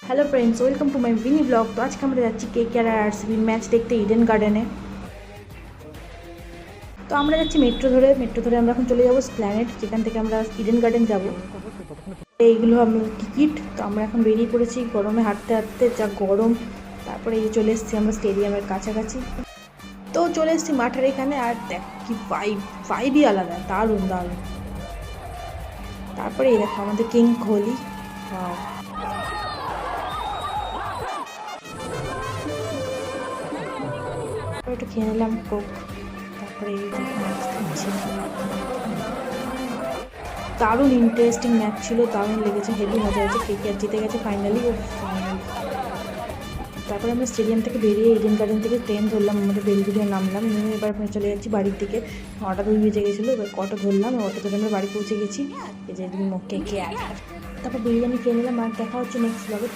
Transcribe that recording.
Hello friends, welcome to my mini blog. তো আজকে আমরা যাচ্ছি KKR আর RCB ম্যাচ দেখতে ইডেন গার্ডেনে। তো আমরা যাচ্ছি মেট্রো ধরে আমরা এখন চলে যাবো স্প্ল্যানেড, যেখান থেকে আমরা ইডেন গার্ডেন যাব। এইগুলো আমরা টিকিট। তো আমরা এখন বেরিয়ে পড়েছি গরমে হাঁটতে হাঁটতে, যা গরম। তারপরে এই চলে এসেছি আমরা স্টেডিয়ামের কাছাকাছি। তো চলে এসেছি মাঠের এখানে, আর দেখ কি ভাইবই আলাদা, দারুণ। তারপরে এই দেখো আমাদের কিং কোহলি। একটু খেয়ে নিলাম কোক। তারপরে এই ম্যাচ দেখছি। দারুণ ইন্টারেস্টিং ম্যাচ ছিল, দারুণ লেগেছে, হেভি মজা হয়েছে। KKR জিতে গেছে ফাইনালি। তারপরে আমরা স্টেডিয়াম থেকে বেরিয়ে ইডেন গার্ডেন থেকে ট্রেন ধরলাম, আমাদের বেলগুড়িয়া নামলাম। এবার আমরা চলে যাচ্ছি বাড়ির দিকে। 9টা 2 বেজে গেছিলো। এবার অটো ধরলাম, অটো ধরে আমরা বাড়ি পৌঁছে গেছি। এই যে KKR। তারপর বিরিয়ানি খেয়ে নিলাম। আর দেখা হচ্ছে নেক্সট ব্লগে।